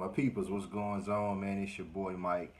My peoples, what's going on, man? It's your boy Mike,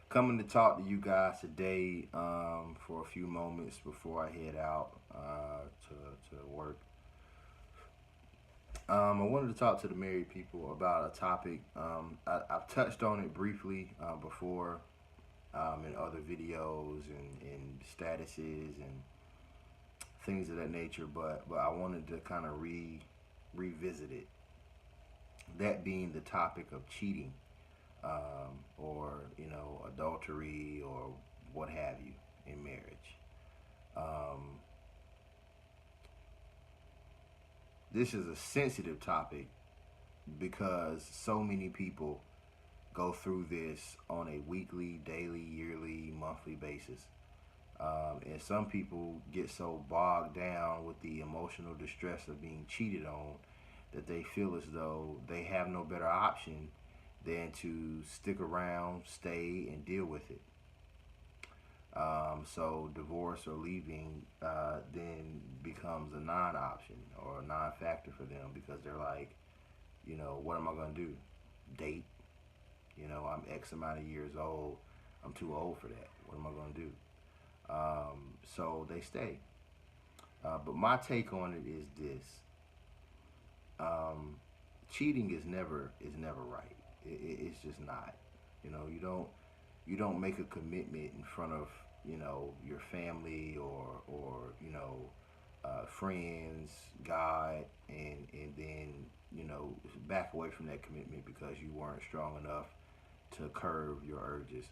coming to talk to you guys today for a few moments before I head out to work. I wanted to talk to the married people about a topic. I've touched on it briefly before in other videos and statuses and things of that nature, but I wanted to kind of revisit it. That being the topic of cheating, or adultery or what have you in marriage. Um, this is a sensitive topic because so many people go through this on a weekly, daily, yearly, monthly basis. And some people get so bogged down with the emotional distress of being cheated on that they feel as though they have no better option than to stick around, stay, and deal with it. So divorce or leaving then becomes a non-option or a non-factor for them because they're like, what am I going to do? Date? I'm X amount of years old. I'm too old for that. What am I going to do? So they stay. But my take on it is this: um, cheating is never right. It's just not. You don't make a commitment in front of your family or friends, God, and then back away from that commitment because you weren't strong enough to curb your urges.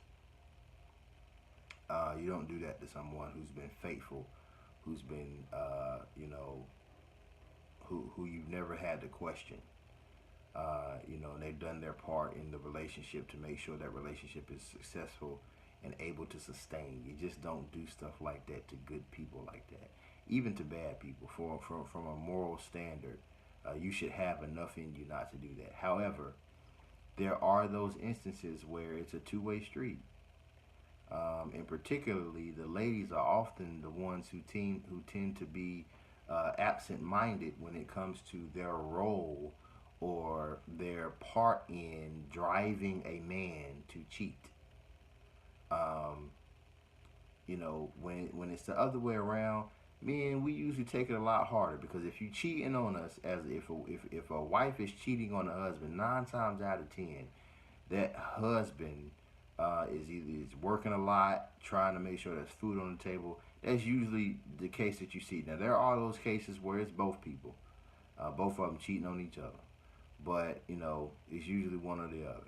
You don't do that to someone who's been faithful, who's been who you've never had to question. And they've done their part in the relationship to make sure that relationship is successful and able to sustain. You just don't do stuff like that to good people like that, even to bad people. From a moral standard, you should have enough in you not to do that. However, there are those instances where it's a two-way street. And particularly, the ladies are often the ones who tend to be absent-minded when it comes to their role or their part in driving a man to cheat. Um, when it's the other way around, men, we usually take it a lot harder because if you cheating on us, as if a wife is cheating on a husband, 9 times out of 10, that husband is working a lot, trying to make sure there's food on the table. That's usually the case that you see. Now there are those cases where it's both people, both of them cheating on each other, but it's usually one or the other.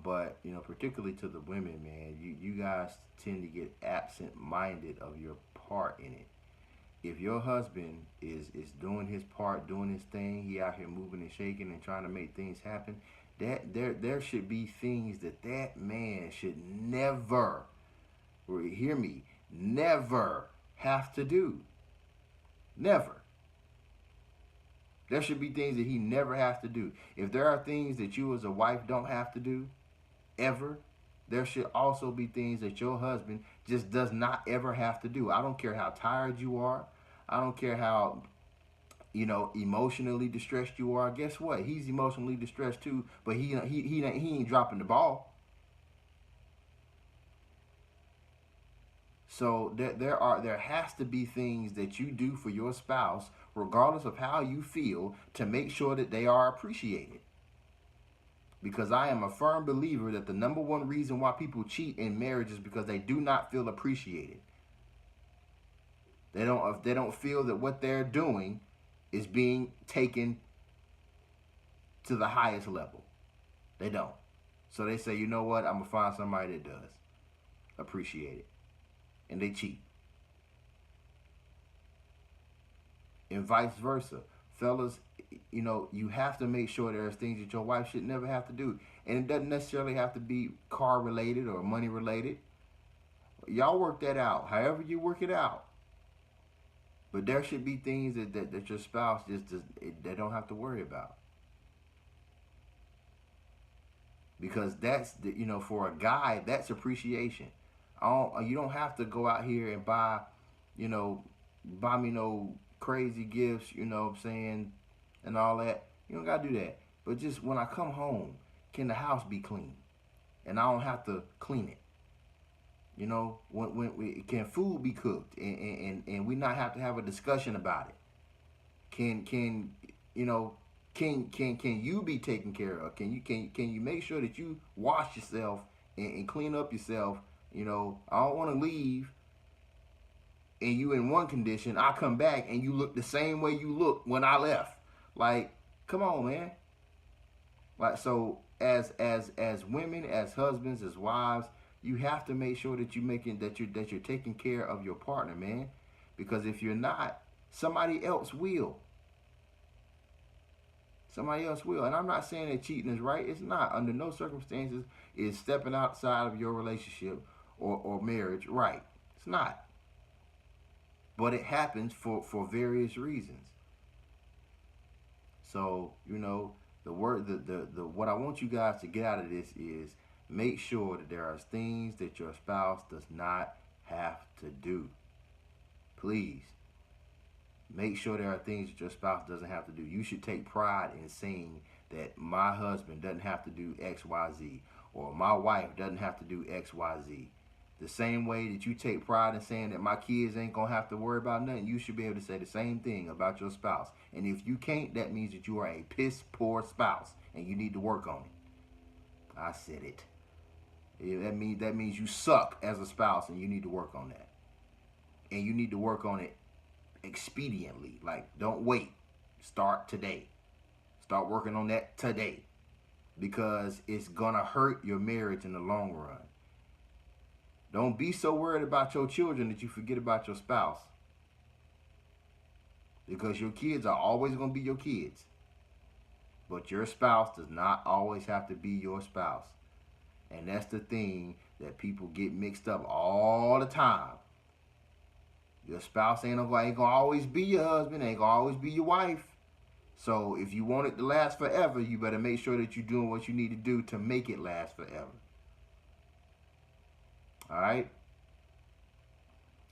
But particularly to the women, man, you guys tend to get absent-minded of your part in it. If your husband is doing his part, doing his thing, he out here moving and shaking and trying to make things happen, that there should be things that man should never, hear me, never have to do. Never. There should be things that he never has to do. If there are things that you as a wife don't have to do, ever, there should also be things that your husband just does not ever have to do. I don't care how tired you are. I don't care how, emotionally distressed you are. Guess what? He's emotionally distressed too, but he ain't dropping the ball. So there has to be things that you do for your spouse, regardless of how you feel, to make sure that they are appreciated. Because I am a firm believer that the number one reason why people cheat in marriage is because they do not feel appreciated. They don't feel that what they're doing is being taken to the highest level. They don't. So they say, you know what? I'm gonna find somebody that does appreciate it, and they cheat. And vice versa. Fellas, you have to make sure there's things that your wife should never have to do. And it doesn't necessarily have to be car related or money related. Y'all work that out, however you work it out. But there should be things that your spouse they don't have to worry about. Because that's, for a guy, that's appreciation. You don't have to go out here and buy me no crazy gifts, you know what I'm saying, and all that. You don't got to do that. but just when I come home, can the house be clean? And I don't have to clean it. You know, can food be cooked, and we not have to have a discussion about it? Can you know? Can you be taken care of? Can you make sure that you wash yourself and clean up yourself? You know, I don't want to leave and you in one condition. I come back and you look the same way you looked when I left. Like, come on, man. Like, so as women, as husbands, as wives, you have to make sure that you're taking care of your partner, man. Because if you're not, somebody else will. Somebody else will. And I'm not saying that cheating is right. It's not. Under no circumstances is stepping outside of your relationship or marriage right. It's not. But it happens for various reasons. So, you know, the what I want you guys to get out of this is make sure that there are things that your spouse does not have to do. Please. Make sure there are things that your spouse doesn't have to do. You should take pride in saying that my husband doesn't have to do X, Y, Z, or my wife doesn't have to do X, Y, Z. The same way that you take pride in saying that my kids ain't gonna have to worry about nothing, you should be able to say the same thing about your spouse. And if you can't, that means that you are a piss poor spouse and you need to work on it. I said it. That means you suck as a spouse and you need to work on that. And you need to work on it expediently. Like, don't wait. Start today. Start working on that today, because it's gonna hurt your marriage in the long run. Don't be so worried about your children that you forget about your spouse, because your kids are always gonna be your kids, but your spouse does not always have to be your spouse. And that's the thing that people get mixed up all the time. Your spouse ain't gonna always be your husband, ain't gonna always be your wife. So if you want it to last forever, you better make sure that you're doing what you need to do to make it last forever. All right?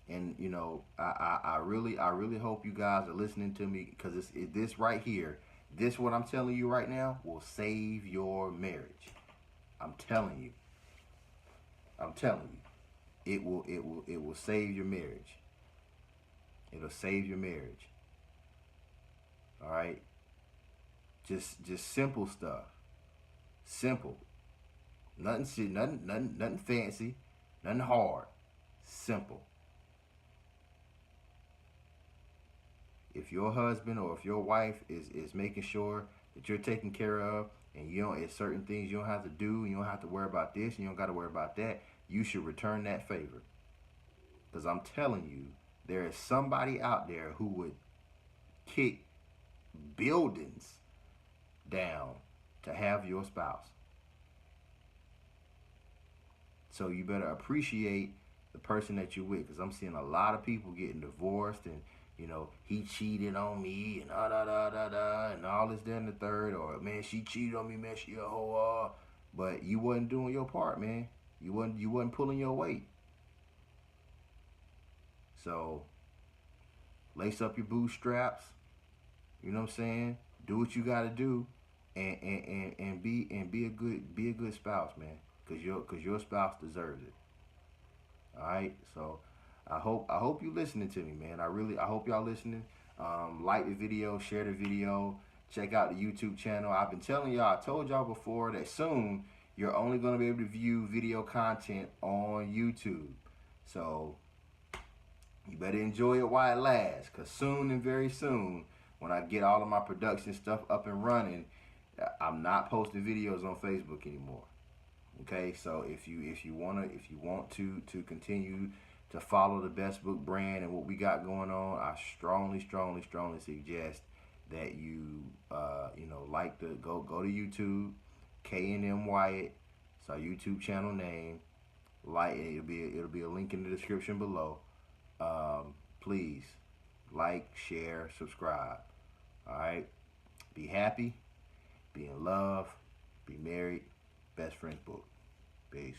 And, you know, I really hope you guys are listening to me, because this right here, this what I'm telling you right now will save your marriage. I'm telling you. I'm telling you. It will save your marriage. It'll save your marriage. All right? Just simple stuff. Simple. Nothing fancy. Nothing hard. Simple. If your husband or if your wife is making sure that you're taken care of, and you don't, it's certain things you don't have to do, you don't have to worry about this, and you don't got to worry about that, you should return that favor. Because I'm telling you, there is somebody out there who would kick buildings down to have your spouse. So you better appreciate the person that you're with, because I'm seeing a lot of people getting divorced, and you know, he cheated on me, and and all this, that, and the third, or man, she cheated on me, man, she a hoe, but you wasn't doing your part, man. You wasn't pulling your weight. So lace up your bootstraps. You know what I'm saying? Do what you got to do, and be a good spouse, man. Cause your spouse deserves it. All right. So I hope you listening to me, man. I hope y'all listening. Like the video, share the video, check out the YouTube channel. I've been telling y'all, I told y'all before that soon you're only gonna be able to view video content on YouTube. So you better enjoy it while it lasts, cause soon and very soon, when I get all of my production stuff up and running, I'm not posting videos on Facebook anymore. Okay, so if you want to continue to follow the Best Book brand and what we got going on, I strongly suggest that you like to go to YouTube, K&M Wyatt. It's our YouTube channel name. Like, it'll be a link in the description below. Please like, share, subscribe. All right, be happy, be in love, be married. Best Friends Book. Peace.